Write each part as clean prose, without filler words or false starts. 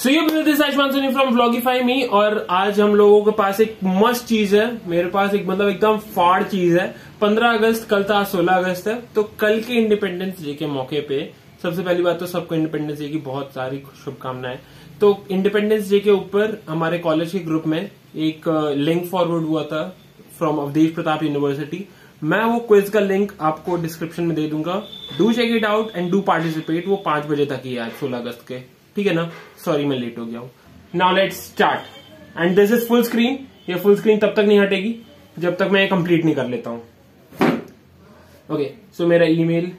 सो ये this Ayushman Soni from व्लॉगिफाई मी। और आज हम लोगों के पास एक मस्त चीज है, मेरे पास एक मतलब एकदम फाड़ चीज है। 15 अगस्त कल था, 16 अगस्त है, तो कल के इंडिपेंडेंस डे के मौके पे सबसे पहली बात तो सबको इंडिपेंडेंस डे की बहुत सारी शुभकामनाएं। तो इंडिपेंडेंस डे के ऊपर हमारे कॉलेज के ग्रुप में एक लिंक फॉरवर्ड हुआ था फ्रॉम अवधेश प्रताप यूनिवर्सिटी। मैं वो क्विज का लिंक आपको डिस्क्रिप्शन में दे दूंगा। Do check it out and do participate. वो 5 बजे तक ही है आज 16 अगस्त के, ठीक है ना? सॉरी मैं लेट हो गया हूं। Now let's start and this is full screen. ये फुल स्क्रीन तब तक नहीं हटेगी जब तक मैं ये कंप्लीट नहीं कर लेता हूं। ओके, सो मेरा ईमेल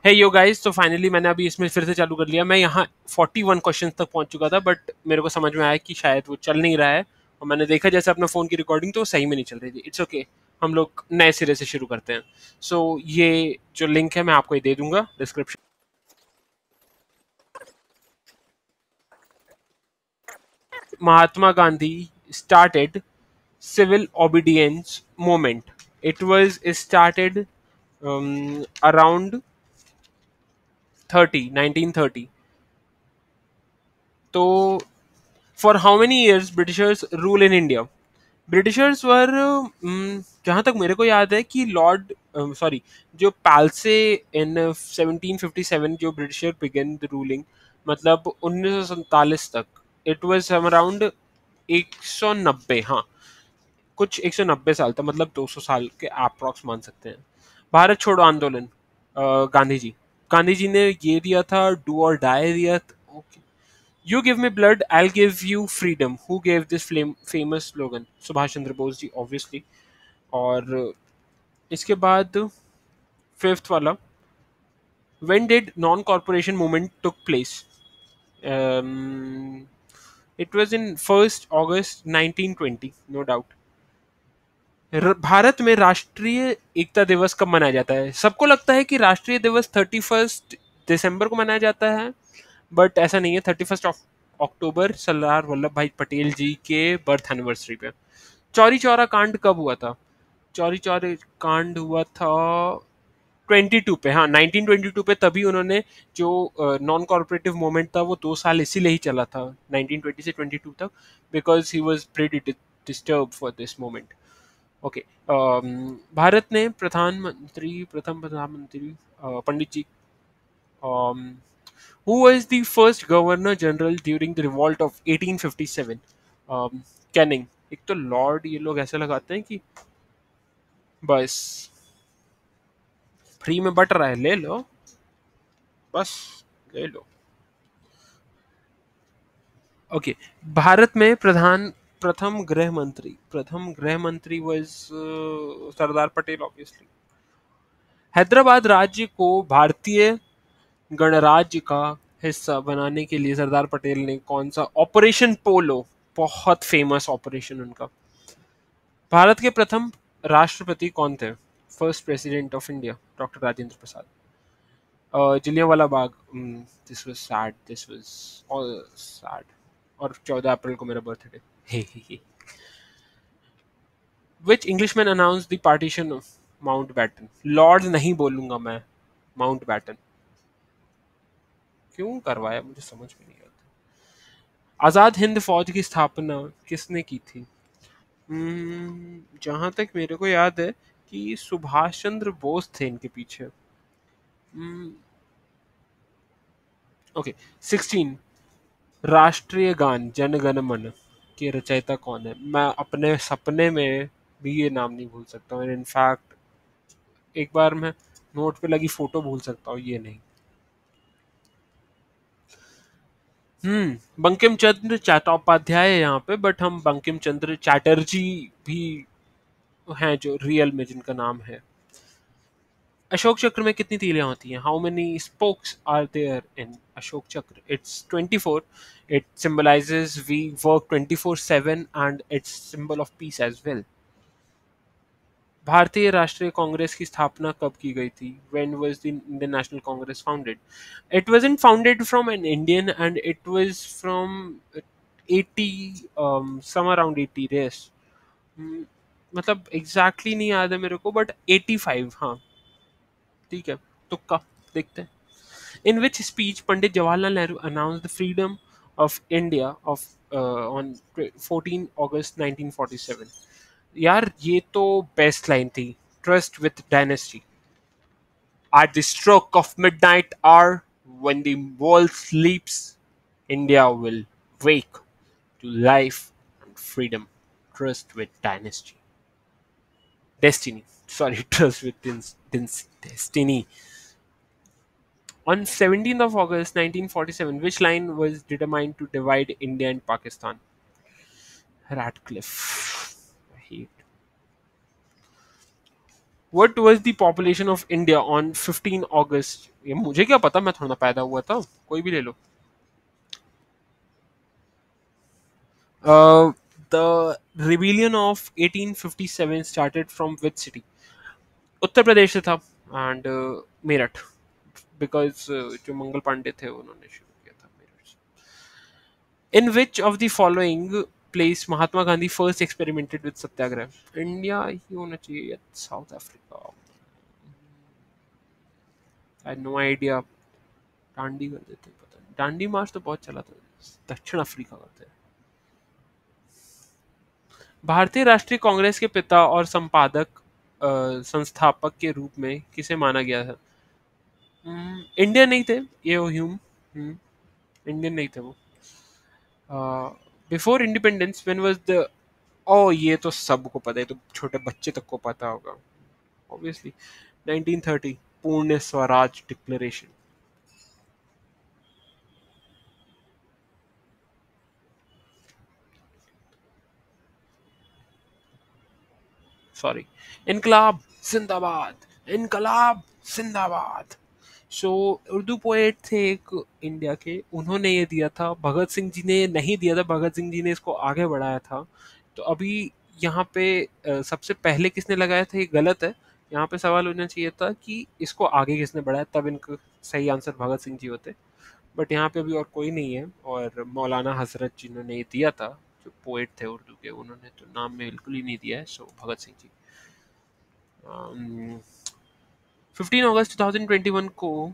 है यो गाइस। तो फाइनली मैंने अभी इसमें फिर से चालू कर लिया। मैं यहाँ 41 क्वेश्चंस तक पहुंच चुका था, बट मेरे को समझ में आया कि शायद वो चल नहीं रहा है, और मैंने देखा जैसे अपना फोन की रिकॉर्डिंग तो वो सही में नहीं चल रही थी। इट्स ओके, हम लोग नए सिरे से शुरू करते हैं। सो ये जो लिंक है मैं आपको ये दे दूंगा description. Mahatma Gandhi started civil obedience movement. It was started around 1930. तो for how many years Britishers rule in India? Britishers were जहां तक मेरे को याद है कि लॉर्ड सॉरी जो पालसे इन 1757 जो ब्रिटिशर बिगन द रूलिंग, मतलब 1947 तक। इट वाज अराउंड 190, हाँ कुछ 190 साल था, मतलब 200 साल के अप्रॉक्स मान सकते हैं। भारत छोड़ो आंदोलन, गांधी जी ने ये दिया था, डू और डाई दिया था। You give me blood, I'll give you freedom. Who gave this famous slogan? Subhash Chandra Bose ji, obviously. और इसके बाद फिफ्थ वाला, when did non-corporation movement took place? Um, it was in 1st August 1920, no doubt. Bharat में राष्ट्रीय एकता दिवस कब मनाया जाता है? सबको लगता है कि राष्ट्रीय दिवस 31 दिसंबर को मनाया जाता है, बट ऐसा नहीं है। 31 अक्टूबर सरदार वल्लभ भाई पटेल जी के बर्थ एनिवर्सरी पे। चौरी चौरा कांड कब हुआ था? चौरी चौरा कांड हुआ था 22 पे, हाँ 1922 पे। तभी उन्होंने जो नॉन कॉर्पोरेटिव मूवमेंट था वो 2 साल इसीलिए ही चला था, 1920 से 22 तक, because he was pretty disturb for this moment. Okay, Bharat ने प्रथम प्रधानमंत्री पंडित जी, who was the first governor general during the revolt of 1857? Canning. एक तो लॉर्ड, ये लोग ऐसे लगाते हैं कि बस फ्री में बट रहा है, ले लो, बस ले लो। ओके, भारत में प्रथम गृह मंत्री वाज सरदार पटेल, ऑब्वियसली। हैदराबाद राज्य को भारतीय गणराज्य का हिस्सा बनाने के लिए सरदार पटेल ने कौन सा ऑपरेशन पोलो, बहुत फेमस ऑपरेशन उनका। भारत के प्रथम राष्ट्रपति कौन थे? First president of India, doctor Rajendra Prasad. Jallianwala Bagh, this was sad, this was all sad. और 14 अप्रैल को मेरा birthday. Which Englishman announce the partition of Mountbatten? Lord नहीं बोलूंगा मैं, माउंट बैटन। क्यों करवाया मुझे समझ में नहीं आता। आजाद हिंद फौज की स्थापना किसने की थी? जहां तक मेरे को याद है कि सुभाष चंद्र बोस थे इनके पीछे। ओके, 16 राष्ट्रीय गान जन गण मन के रचयिता कौन है? मैं अपने सपने में भी ये नाम नहीं भूल सकता हूँ। इनफैक्ट एक बार मैं नोट पे लगी फोटो भूल सकता हूँ, ये नहीं। बंकिम चंद्र चट्टोपाध्याय है यहाँ पे, बट हम बंकिम चंद्र चैटर्जी भी हैं जो रियल में जिनका नाम है। अशोक चक्र में कितनी तीलियां होती हैं? How many spokes are there in Ashoka Chakra? It's 24. It symbolises we work 24/7 and it's symbol of peace as well. Bharatiya Rashtriya Congress की स्थापना कब की गई थी? When was the Indian National Congress founded? It wasn't founded from an Indian, and it was from 80, some around 80 days. मतलब exactly नहीं याद है मेरे को, बट 85, हाँ ठीक है, तुक्का। देखते हैं. In which speech Pandit Jawaharlal Nehru announced the freedom of India of on 14 August 1947. यार ये तो बेस्ट लाइन थी. Trust with dynasty. At the stroke of midnight hour, when the world sleeps, India will wake to life and freedom. Trust with dynasty. Destiny. Sorry, trust with destiny. On 17th of August 1947, which line was determined to divide India and Pakistan? Radcliffe. I hate. What was the population of India on 15 August? ये मुझे क्या पता, मैं थोड़ा ना पैदा हुआ था. कोई भी ले लो. Uh, the rebellion of 1857 started from which city? Uttar Pradesh से था. एंड मेरठ. बिकॉज जो मंगल पांडे थे उन्होंने शुरू किया था मेरठ से. In which of the following place Mahatma Gandhi first experimented with satyagraha? India ही होना चाहिए या South Africa. I no idea. Dandi कर देते हैं, पता नहीं. डांडी मार्च तो बहुत चला था. दक्षिण अफ्रीका करते हैं. भारतीय राष्ट्रीय कांग्रेस के पिता और संपादक संस्थापक के रूप में किसे माना गया था? इंडियन नहीं थे ये ह्यूम. इंडियन नहीं थे वो. Before independence when was the. Oh ये तो सबको पता है, तो छोटे बच्चे तक को पता होगा ऑब्वियसली. 1930 पूर्ण स्वराज डिक्लेरेशन. सॉरी. इनकलाब जिंदाबाद. इनकलाब जिंदाबाद. सो उर्दू पोएट थे एक इंडिया के, उन्होंने ये दिया था. भगत सिंह जी ने नहीं दिया था, भगत सिंह जी ने इसको आगे बढ़ाया था. तो अभी यहाँ पे सबसे पहले किसने लगाया था ये गलत है. यहाँ पे सवाल होना चाहिए था कि इसको आगे किसने बढ़ाया, तब इनका सही आंसर भगत सिंह जी होते. बट यहाँ पे अभी और कोई नहीं है. और मौलाना हजरत जिन्होंने ये दिया था, जो पोएट थे उर्दू के, उन्होंने तो नाम में बिल्कुल ही नहीं दिया है. सो भगत सिंह जी. 15 अगस्त 2021 को.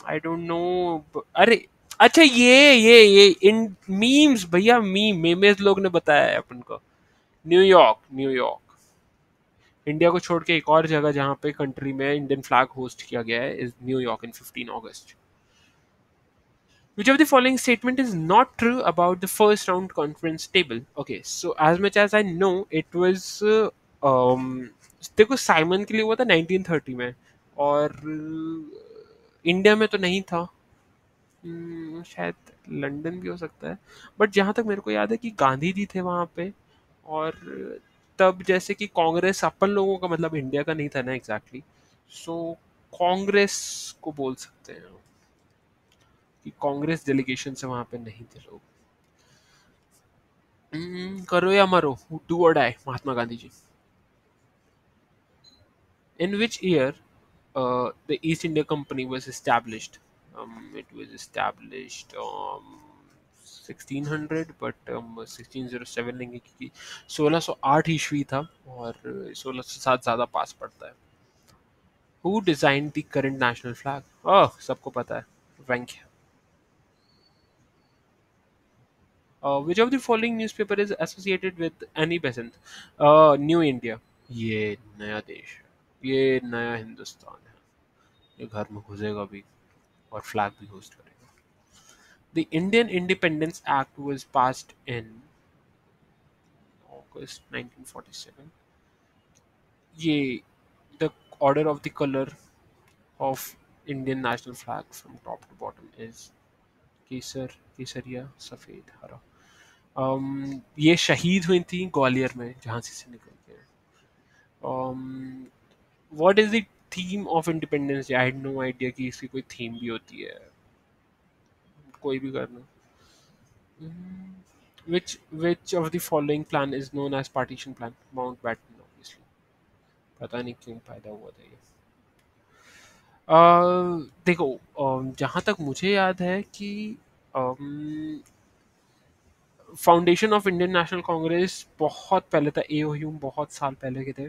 I don't know. अरे अच्छा, ये इन मीम्स भैया, मेमेज लोग ने बताया है अपन को. न्यूयॉर्क. न्यूयॉर्क इंडिया को छोड़ के एक और जगह जहाँ पे कंट्री में इंडियन फ्लैग होस्ट किया गया है is New York in 15 August. Which of the following statement is not true about the first round conference table? Okay, so as much as I know, it was देखो Simon के लिए हुआ था 1930 में. और इंडिया में तो नहीं था. शायद लंदन भी हो सकता है. बट जहाँ तक मेरे को याद है कि गांधी जी थे वहाँ पे. और तब जैसे कि कांग्रेस अपन लोगों का मतलब इंडिया का नहीं था ना एग्जैक्टली. सो कांग्रेस को बोल सकते हैं कि कांग्रेस डेलीगेशन से वहां पे नहीं थे लोग. करो या मरो, डू और die, Mahatma Gandhi ji. In which year the East India Company was established? It was established 1600, but 1607 लेंगे क्योंकि 1608 ईस्वी था और 1607 ज़्यादा पास पड़ता है. Who design the current national flag? Oh सबको पता है, Venkaiah. Which of the following newspaper is associated with Annie Besant? New India. ये नया देश है, ये नया हिंदुस्तान है. ये घर में घुसेगा भी और फ्लैग भी होस्ट करेगा. The Indian Independence Act was passed in August 1947. ये the order of the color of Indian national flag from top to bottom is केसर, केसरिया, सफेद, हरा. ये शहीद हुई थी ग्वालियर में झांसी से निकल के. What is the theme of Independence Day? I had no idea कि इसकी कोई थीम भी होती है. कोई भी करना. which of the following plan is known as partition plan? Mountbatten obviously. पता नहीं क्यों पैदा हुआ था ये. देखो, जहाँ तक मुझे याद है कि foundation of Indian national Congress बहुत पहले था. ए ह्यूम बहुत साल पहले के थे.